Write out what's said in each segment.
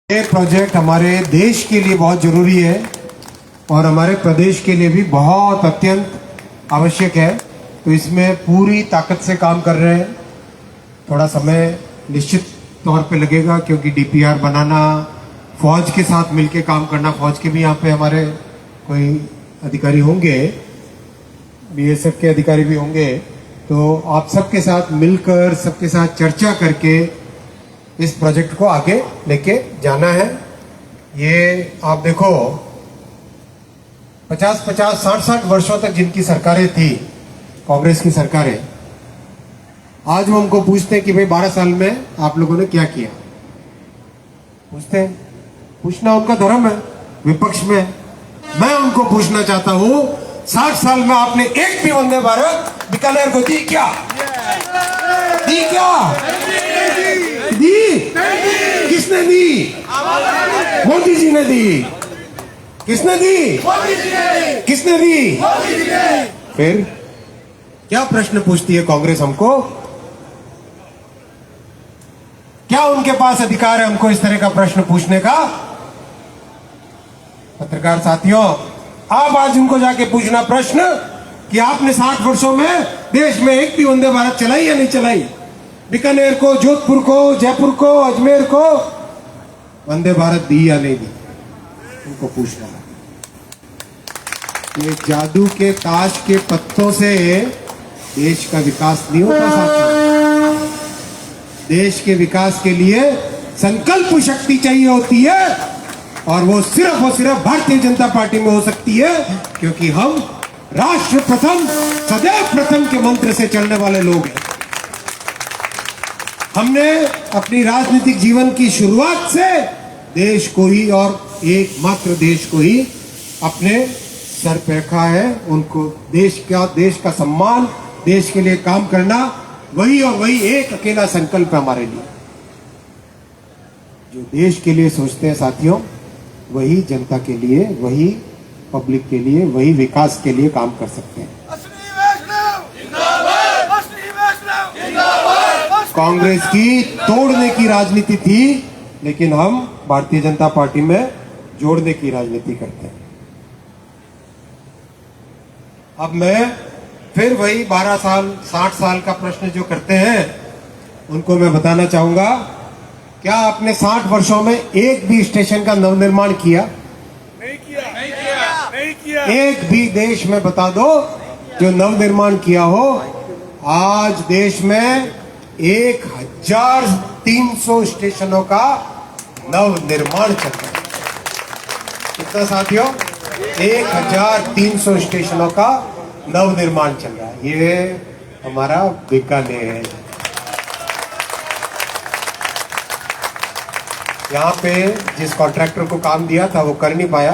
ये प्रोजेक्ट हमारे देश के लिए बहुत जरूरी है और हमारे प्रदेश के लिए भी बहुत अत्यंत आवश्यक है। तो इसमें पूरी ताकत से काम कर रहे हैं। थोड़ा समय निश्चित तौर पे लगेगा क्योंकि डीपीआर बनाना, फौज के साथ मिलके काम करना, फौज के भी यहाँ पे हमारे कोई अधिकारी होंगे, बीएसएफ के अधिकारी भी होंगे, तो आप सबके साथ मिलकर, सबके साथ चर्चा करके इस प्रोजेक्ट को आगे लेके जाना है। ये आप देखो 50-50, 60-60 वर्षों तक जिनकी सरकारें थी, कांग्रेस की सरकारें, आज वो हमको पूछते हैं कि भाई 12 साल में आप लोगों ने क्या किया। पूछते हैं, पूछना उनका धर्म है, विपक्ष में। मैं उनको पूछना चाहता हूं 60 साल में आपने एक भी वंदे भारत बीकानेर को दी क्या? दी क्या? दी? किसने दी? मोदी जी ने दी। किसने दी? किसने दी? फिर क्या प्रश्न पूछती है कांग्रेस हमको? क्या उनके पास अधिकार है हमको इस तरह का प्रश्न पूछने का? पत्रकार साथियों, आप आज उनको जाके पूछना प्रश्न कि आपने 60 वर्षों में देश में एक भी वंदे भारत चलाई या नहीं चलाई? बीकानेर को, जोधपुर को, जयपुर को, अजमेर को वंदे भारत दी या नहीं दी? उनको पूछना है। ये जादू के ताश के पत्तों से देश का विकास नहीं होता साथियों। देश के विकास के लिए संकल्प शक्ति चाहिए होती है और वो सिर्फ भारतीय जनता पार्टी में हो सकती है, क्योंकि हम राष्ट्र प्रथम, सदैव प्रथम के मंत्र से चलने वाले लोग हैं। हमने अपनी राजनीतिक जीवन की शुरुआत से देश को ही और एकमात्र देश को ही अपने सर पे रखा है। उनको देश का सम्मान, देश के लिए काम करना, वही और वही एक अकेला संकल्प है हमारे लिए। जो देश के लिए सोचते हैं साथियों, वही जनता के लिए, वही पब्लिक के लिए, वही विकास के लिए काम कर सकते हैं। कांग्रेस की तोड़ने की राजनीति थी, लेकिन हम भारतीय जनता पार्टी में जोड़ने की राजनीति करते हैं। अब मैं फिर वही 12 साल, 60 साल का प्रश्न जो करते हैं, उनको मैं बताना चाहूंगा, क्या आपने 60 वर्षों में एक भी स्टेशन का नवनिर्माण किया? नहीं किया। एक भी देश में बता दो जो नवनिर्माण किया हो। आज देश में 1300 स्टेशनों का नवनिर्माण चल रहा है। कितना साथियों? 1300 स्टेशनों का नवनिर्माण चल रहा है। ये हमारा बीकानेर है। यहाँ पे जिस कॉन्ट्रैक्टर को काम दिया था वो कर नहीं पाया,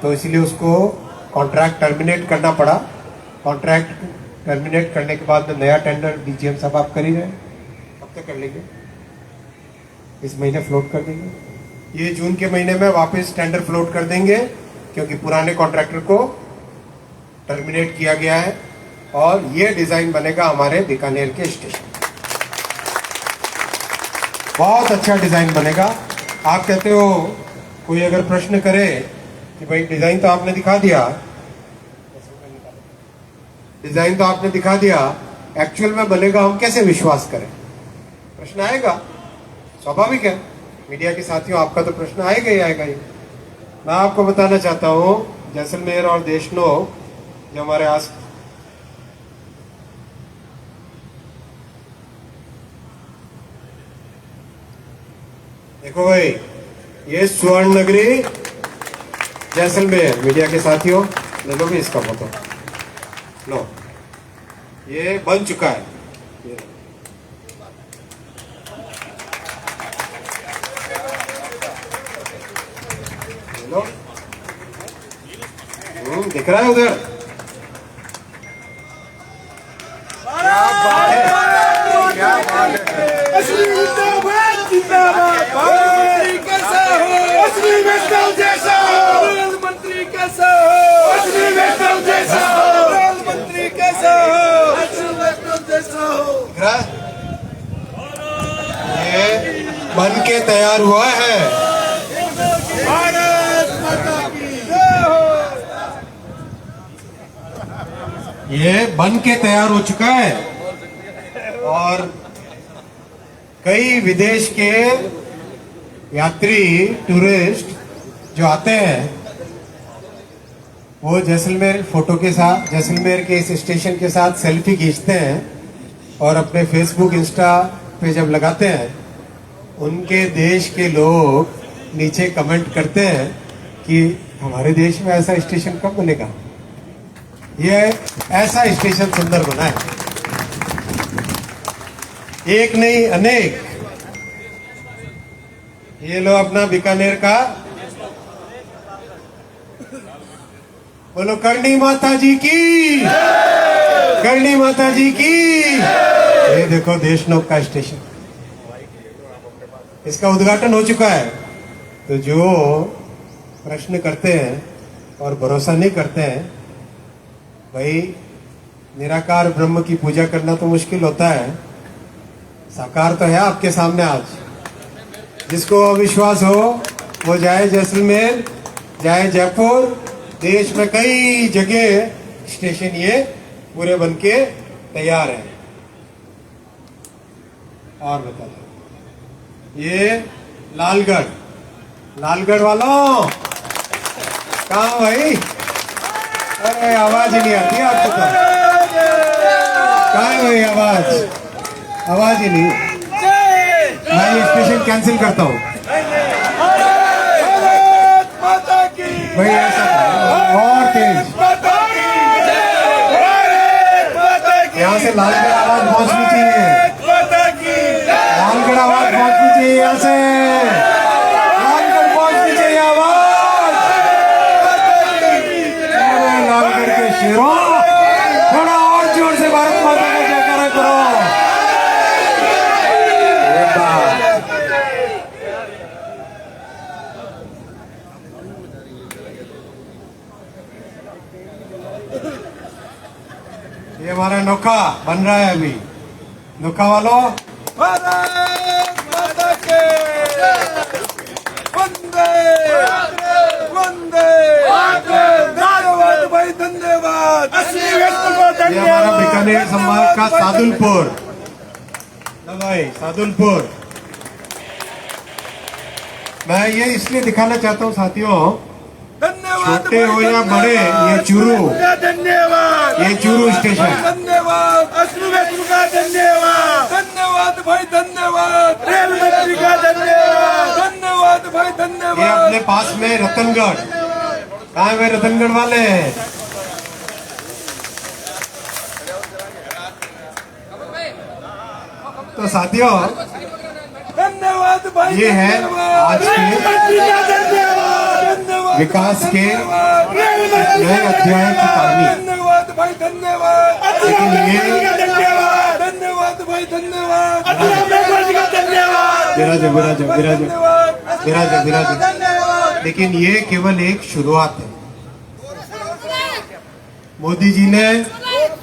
तो इसलिए उसको कॉन्ट्रैक्ट टर्मिनेट करना पड़ा। कॉन्ट्रैक्ट टर्मिनेट करने के बाद में नया टेंडर डीजीएम साहब आप कर ही रहे हैं। कब तक कर लेंगे? इस महीने फ्लोट कर देंगे। ये जून के महीने में वापस टेंडर फ्लोट कर देंगे, क्योंकि पुराने कॉन्ट्रैक्टर को टर्मिनेट किया गया है और ये डिजाइन बनेगा हमारे बीकानेर के स्टेशन। बहुत अच्छा डिजाइन बनेगा। आप कहते हो, कोई अगर प्रश्न करे कि भाई डिजाइन तो आपने दिखा दिया, डिजाइन तो आपने दिखा दिया, एक्चुअल में बनेगा हम कैसे विश्वास करें? प्रश्न आएगा, स्वाभाविक है। मीडिया के साथियों, आपका तो प्रश्न आएगा ही आएगा ही। मैं आपको बताना चाहता हूं, जैसलमेर और देशनोक जो हमारे आस देखो भाई, ये स्वर्ण नगरी जैसलमेर, मीडिया के साथियों ले लो भी इसका फोटो लो, ये बन चुका है। लो, दिख रहा है उधर? क्या बात है। असली जिंदाबाद, जिंदाबाद। प्रधानमंत्री कैसा हो? असली वैष्णव जैसा हो। प्रधानमंत्री कैसा हो? असली वैष्णव जैसा हो। प्रधानमंत्री कैसा हो? असली वैष्णव जैसा हो। दिख रहा है? ये बन के तैयार हुआ है। ये बन के तैयार हो चुका है और कई विदेश के यात्री टूरिस्ट जो आते हैं वो जैसलमेर फोटो के साथ, जैसलमेर के इस स्टेशन के साथ सेल्फी खींचते हैं और अपने फेसबुक इंस्टा पे जब लगाते हैं, उनके देश के लोग नीचे कमेंट करते हैं कि हमारे देश में ऐसा स्टेशन कब बनेगा। ये ऐसा स्टेशन सुंदर बना है, एक नहीं अनेक। ये लो अपना बीकानेर का, बोलो करणी माता जी की, करणी माता जी की। ये देखो देशनोक का स्टेशन, इसका उद्घाटन हो चुका है। तो जो प्रश्न करते हैं और भरोसा नहीं करते हैं, भाई निराकार ब्रह्म की पूजा करना तो मुश्किल होता है, साकार तो है आपके सामने आज। जिसको अविश्वास हो वो जाए जैसलमेर, जाए जयपुर, देश में कई जगह स्टेशन ये पूरे बनके तैयार है। और बता दो ये लालगढ़, लालगढ़ वालों कहाँ भाई? अरे आवाज ही नहीं आती है आपको तो, कहाँ है भाई आवाज? आवाज ही नहीं। मैं ये स्टेशन कैंसिल करता हूँ भाई, ऐसा और तेज। यहाँ से लालगढ़ आवाज पहुंचनी चाहिए, लालगढ़ आवाज पहुंचनी चाहिए, यहाँ से लालगढ़ पहुंचनी चाहिए आवाज। लालगढ़ के शेरों थोड़ा और जोर से भारत माता का जयकारा करो। ये हमारा नौका बन रहा है अभी। नौका वालों भारत माता के वंदे वंदे। धन्यवाद भाई, धन्यवाद। असली व्यक्ति को ये हमारा धन्यवाद। बीकानेर संभाग का सादुलपुर, ना भाई सादुलपुर। मैं ये इसलिए दिखाना चाहता हूँ साथियों, धन्यवाद छोटे हो या बड़े, ये चूरू, धन्यवाद। ये चूरू स्टेशन। धन्यवाद असली व्यक्ति का धन्यवाद। धन्यवाद भाई, धन्यवाद। रेल मंत्री का धन्यवाद। धन्यवाद भाई, ये धन्यवाद। अपने पास में रतनगढ़, कहाँ है भाई रतनगढ़ वाले? तो साथियों धन्यवाद भाई, ये है आज के धन्यवाद। विकास के नए अध्याय की कहानी। धन्यवाद भाई, धन्यवाद। लेकिन ये धन्यवाद भाई, धन्यवाद। विराज विराज विराज विराज विराज। लेकिन ये केवल एक शुरुआत है। मोदी जी ने,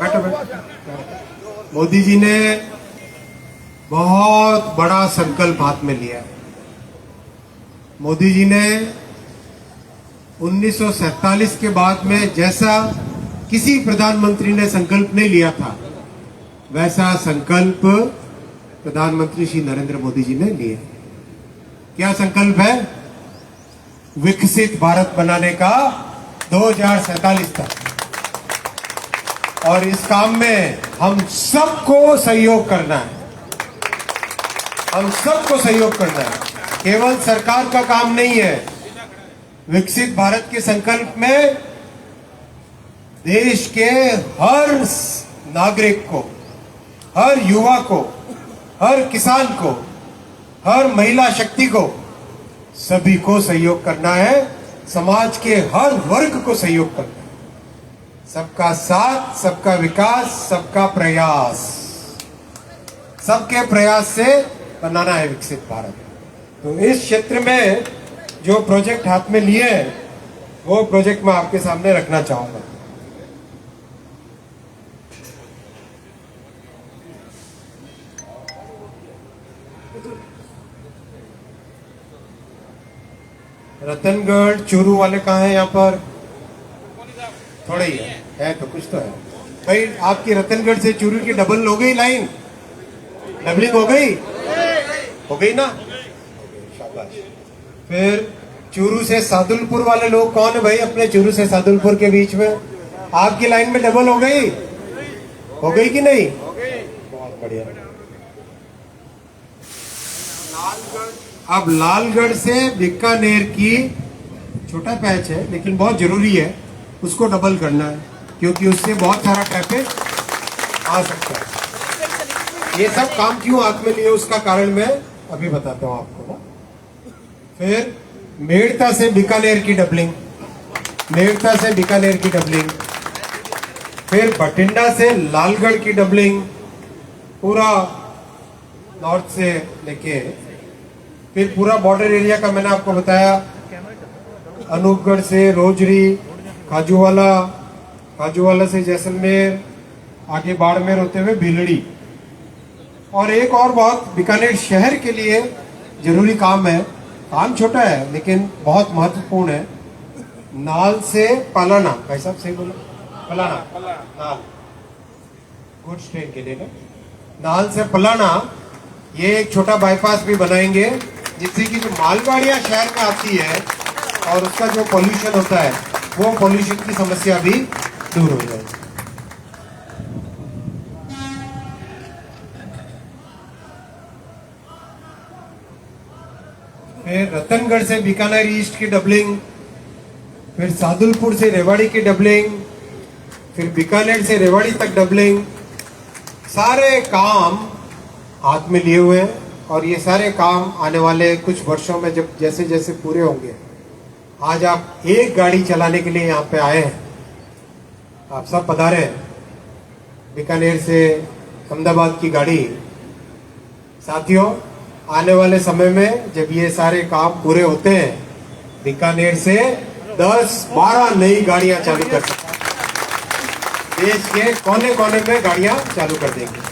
बैठो बैठो, मोदी जी ने बहुत बड़ा संकल्प हाथ में लिया है। मोदी जी ने 1947 के बाद में जैसा किसी प्रधानमंत्री ने संकल्प नहीं लिया था, वैसा संकल्प प्रधानमंत्री श्री नरेंद्र मोदी जी ने लिया। क्या संकल्प है? विकसित भारत बनाने का 2047 तक। और इस काम में हम सबको सहयोग करना है, हम सबको सहयोग करना है। केवल सरकार का काम नहीं है। विकसित भारत के संकल्प में देश के हर नागरिक को, हर युवा को, हर किसान को, हर महिला शक्ति को, सभी को सहयोग करना है। समाज के हर वर्ग को सहयोग करना है। सबका साथ, सबका विकास, सबका प्रयास, सबके प्रयास से बनाना है विकसित भारत। तो इस क्षेत्र में जो प्रोजेक्ट हाथ में लिए हैं, वो प्रोजेक्ट मैं आपके सामने रखना चाहूंगा। रतनगढ़ चूरू वाले कहाँ हैं? यहाँ पर थोड़े ही है तो कुछ तो है। भाई आपकी रतनगढ़ से चूरू की डबल हो गई लाइन, डबलिंग हो गई ना, शाबाश। फिर चूरू से सादुलपुर वाले लोग कौन है भाई, अपने चूरू से सादुलपुर के बीच में आपकी लाइन में डबल हो गई कि नहीं? बहुत बढ़िया। अब लालगढ़ से बीकानेर की छोटा पैच है लेकिन बहुत जरूरी है, उसको डबल करना है क्योंकि उससे बहुत सारा ट्रैफिक आ सकता है। ये सब काम क्यों हाथ में लिए उसका कारण मैं अभी बताता हूँ आपको ना। फिर मेड़ता से बीकानेर की डबलिंग, मेड़ता से बीकानेर की डबलिंग, फिर बठिंडा से लालगढ़ की डबलिंग पूरा नॉर्थ से लेके, फिर पूरा बॉर्डर एरिया का मैंने आपको बताया, अनूपगढ़ से रोजरी, खाजूवाला से जैसलमेर, आगे बाड़मेर होते हुए भीलड़ी। और एक और बहुत बीकानेर शहर के लिए जरूरी काम है, काम छोटा है लेकिन बहुत महत्वपूर्ण है, नाल से पलाना, भाई साहब सही बोला, पलाना, नाल गुड्स ट्रेन के लिए ना, नाल से पलाना, ये एक छोटा बाईपास भी बनाएंगे जिससे कि जो मालगाड़ियां शहर में आती है और उसका जो पॉल्यूशन होता है वो पॉल्यूशन की समस्या भी दूर हो जाएगी। फिर रतनगढ़ से बीकानेर ईस्ट की डबलिंग, फिर सादुलपुर से रेवाड़ी की डबलिंग, फिर बीकानेर से रेवाड़ी तक डबलिंग। सारे काम हाथ में लिए हुए हैं और ये सारे काम आने वाले कुछ वर्षों में जब जैसे जैसे पूरे होंगे, आज आप एक गाड़ी चलाने के लिए यहाँ पे आए हैं, आप सब पधारे हैं, बीकानेर से अहमदाबाद की गाड़ी। साथियों, आने वाले समय में जब ये सारे काम पूरे होते हैं, बीकानेर से 10-12 नई गाड़ियां चालू कर सकते हैं, देश के कोने कोने में गाड़ियां चालू कर देंगे।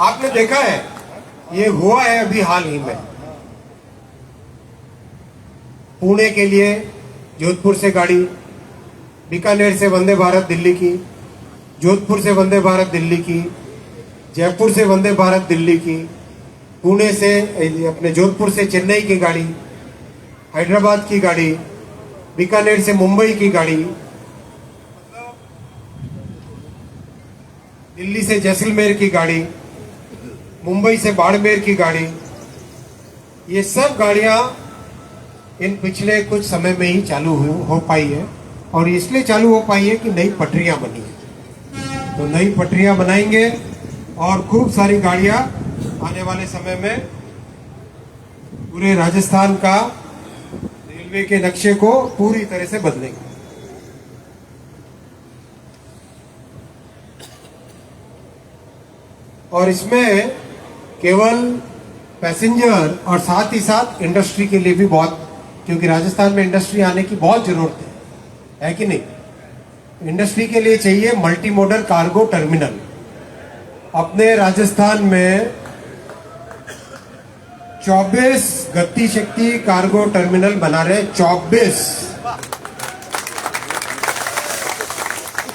आपने देखा है ये हुआ है अभी हाल ही में, पुणे के लिए जोधपुर से गाड़ी, बीकानेर से वंदे भारत दिल्ली की, जोधपुर से वंदे भारत दिल्ली की, जयपुर से वंदे भारत दिल्ली की, पुणे से अपने जोधपुर से चेन्नई की गाड़ी, हैदराबाद की गाड़ी, बीकानेर से मुंबई की गाड़ी, दिल्ली से जैसलमेर की गाड़ी, मुंबई से बाड़मेर की गाड़ी। ये सब गाड़ियां इन पिछले कुछ समय में ही चालू हो पाई है और इसलिए चालू हो पाई है कि नई पटरियां बनी है। तो नई पटरियां बनाएंगे और खूब सारी गाड़ियां आने वाले समय में पूरे राजस्थान का रेलवे के नक्शे को पूरी तरह से बदलेंगे। और इसमें केवल पैसेंजर और साथ ही साथ इंडस्ट्री के लिए भी बहुत, क्योंकि राजस्थान में इंडस्ट्री आने की बहुत जरूरत है कि नहीं? इंडस्ट्री के लिए चाहिए मल्टी मोडल कार्गो टर्मिनल। अपने राजस्थान में 24 गति शक्ति कार्गो टर्मिनल बना रहे, 24।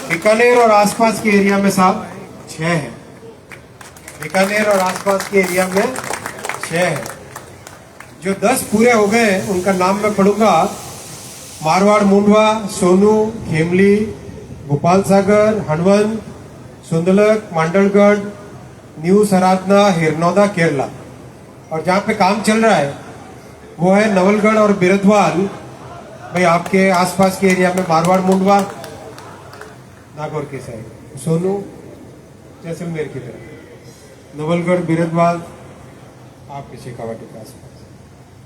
बीकानेर और आसपास के एरिया में साहब 6 है, बीकानेर और आसपास के एरिया में 6 है। जो 10 पूरे हो गए उनका नाम मैं पढ़ूंगा, मारवाड़, मुंडवा, सोनू, खेमली, गोपाल सागर, हनवंत, सुंदलक, मांडलगढ़, न्यू सराधना, हिरनौदा, केरला। और जहाँ पे काम चल रहा है वो है नवलगढ़ और बिरधवाल। भाई आपके आसपास के एरिया में मारवाड़, मुंडवा, नागौर के साइड, सोनू, जैसलमेर की तरफ, नवलगढ़, बिरधवाल आपके शेखावाटी के आसपास।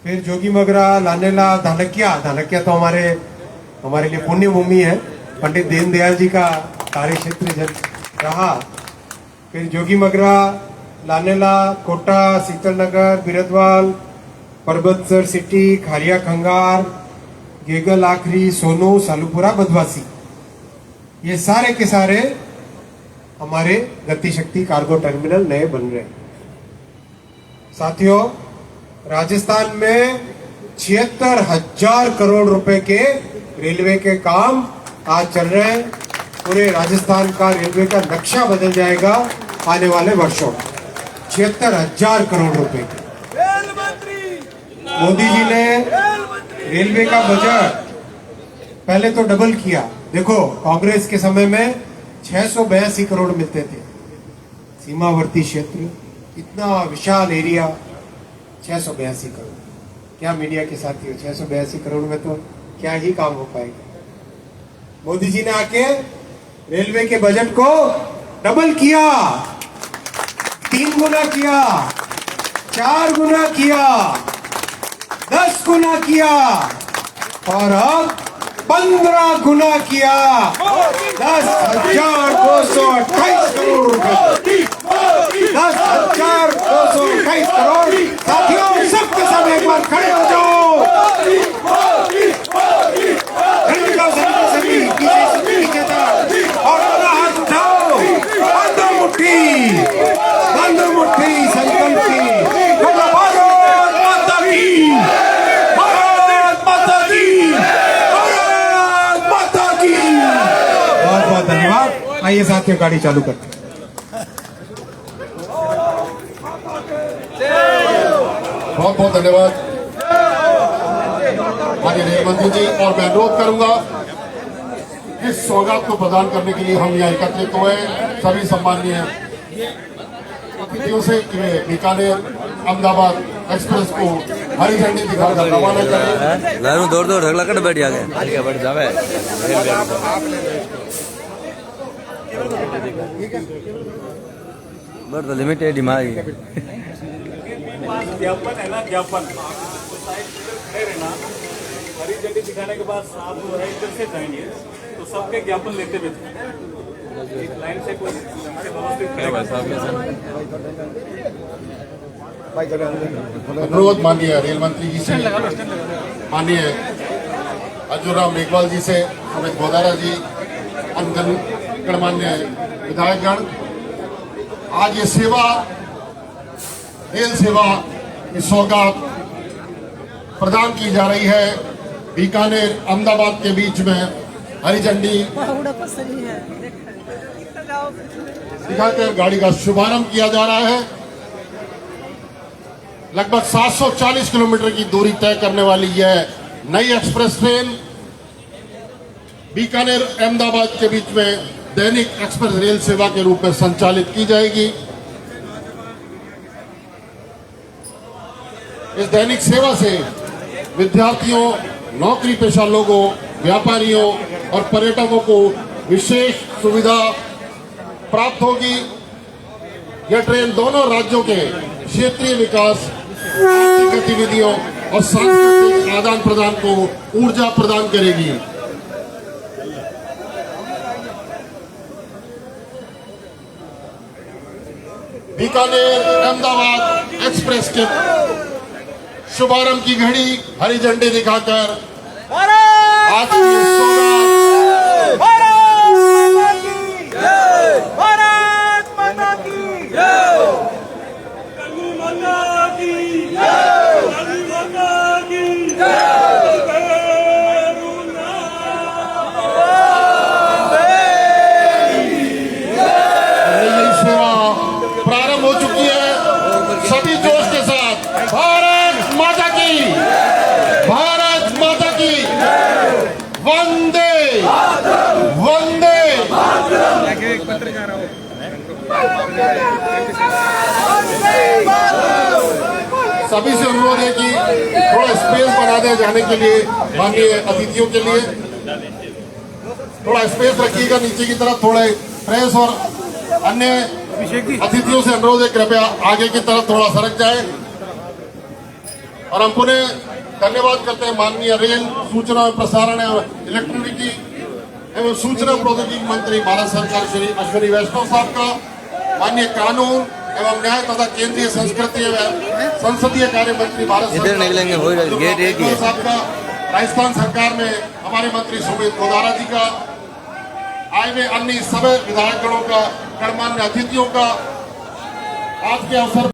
फिर जोगी मगरा, लानेला, धानक्या तो हमारे लिए पुण्य भूमि है, पंडित दीनदयाल जी का कार्य क्षेत्र रहा। फिर जोगी मगरा, लानेला, कोटा, शीतलनगर, बिरधवाल, परबतसर सिटी, खारिया खंगार, गेगल आखरी, सोनू, सालूपुरा, बदवासी, ये सारे के सारे हमारे गति शक्ति कार्गो टर्मिनल नए बन रहे हैं। साथियों, राजस्थान में 76,000 करोड़ रुपए के रेलवे के काम आज चल रहे हैं पूरे राजस्थान का रेलवे का नक्शा बदल जाएगा आने वाले वर्षों में। 76,000 करोड़ रुपए के रेल मंत्री, मोदी जी ने रेल मंत्री, रेलवे का बजट पहले तो डबल किया। देखो कांग्रेस के समय में 682 करोड़ मिलते थे। सीमावर्ती क्षेत्र, इतना विशाल एरिया, 682 करोड़। क्या मीडिया के साथियों, 682 करोड़ में तो क्या ही काम हो पाएगा। मोदी जी ने आके रेलवे के बजट को डबल किया, 3 गुना किया, 4 गुना किया, 10 गुना किया और अब 15 गुना किया। 10,228 करोड़ रुपए, 10,228 करोड़। साथियों सबके सब एक बार खड़े हो जाओ, सभी पीछे तक और अपना हाथ उठाओ, बंदो मुट्ठी संकल्प की। भारत माता की, भारत माता की, भारत माता की। बहुत बहुत धन्यवाद। आइए साथियों गाड़ी चालू करते हैं। बहुत बहुत धन्यवाद माननीय रेल मंत्री जी। और मैं अनुरोध करूंगा इस सौगात को प्रदान करने के लिए हम यहाँ एकत्रित हुए सभी सम्माननीय अतिथियों से कि वे बीकानेर अहमदाबाद एक्सप्रेस को हरी झंडी दिखाकर रवाना करें। लारू दौड़ दौड़ ढगला कर बैठ गया बैठ जावे बट लिमिटेड दिमाग ज्ञापन है ना, ज्ञापन खड़े रहना, हरी झंडी दिखाने के बाद साहब जो है इधर से जाएंगे तो सबके ज्ञापन लेते हुए एक लाइन से कोई अनुरोध माननीय रेल मंत्री जी से, माननीय अर्जुन राम मेघवाल जी से, सुमित गोदारा जी, अन्य गणमान्य विधायकगण, आज ये सेवा, रेल सेवा की सौगात प्रदान की जा रही है। बीकानेर अहमदाबाद के बीच में हरी झंडी दिखाकर गाड़ी का शुभारंभ किया जा रहा है। लगभग 740 किलोमीटर की दूरी तय करने वाली यह नई एक्सप्रेस ट्रेन बीकानेर अहमदाबाद के बीच में दैनिक एक्सप्रेस रेल सेवा के रूप में संचालित की जाएगी। इस दैनिक सेवा से विद्यार्थियों, नौकरी पेशा लोगों, व्यापारियों और पर्यटकों को विशेष सुविधा प्राप्त होगी। यह ट्रेन दोनों राज्यों के क्षेत्रीय विकास, आर्थिक गतिविधियों और सांस्कृतिक आदान प्रदान को ऊर्जा प्रदान करेगी। बीकानेर अहमदाबाद एक्सप्रेस के शुभारंभ की घड़ी हरी झंडी दिखाकर आज की सौगात भारत माता की जय, गंगू माता की जय, गंगू माता की जय। ये सेवा प्रारंभ हो चुकी है। सभी जोश के साथ भारत माता की, भारत माता की, वंदे वंदे। सभी से अनुरोध है कि थोड़ा स्पेस बना दे जाने के लिए, माननीय अतिथियों के लिए थोड़ा स्पेस रखिएगा नीचे की तरफ। थोड़े प्रेस और अन्य अतिथियों से अनुरोध है कृपया आगे की तरफ थोड़ा सरक जाए। और हम पुनः धन्यवाद करते हैं माननीय रेल, सूचना और प्रसारण एवं इलेक्ट्रॉनिकी एवं सूचना प्रौद्योगिकी मंत्री भारत सरकार श्री अश्विनी वैष्णव साहब का, माननीय कानून एवं न्याय तथा केंद्रीय संस्कृति एवं संसदीय कार्य मंत्री भारत इधर निकलेंगे हो गेट एक ही है साहब का, राजस्थान सरकार में हमारे मंत्री सुमित गोदारा जी का, आए हुए अन्य सभी विधायकगणों का, गणमान्य अतिथियों का, आज के अवसर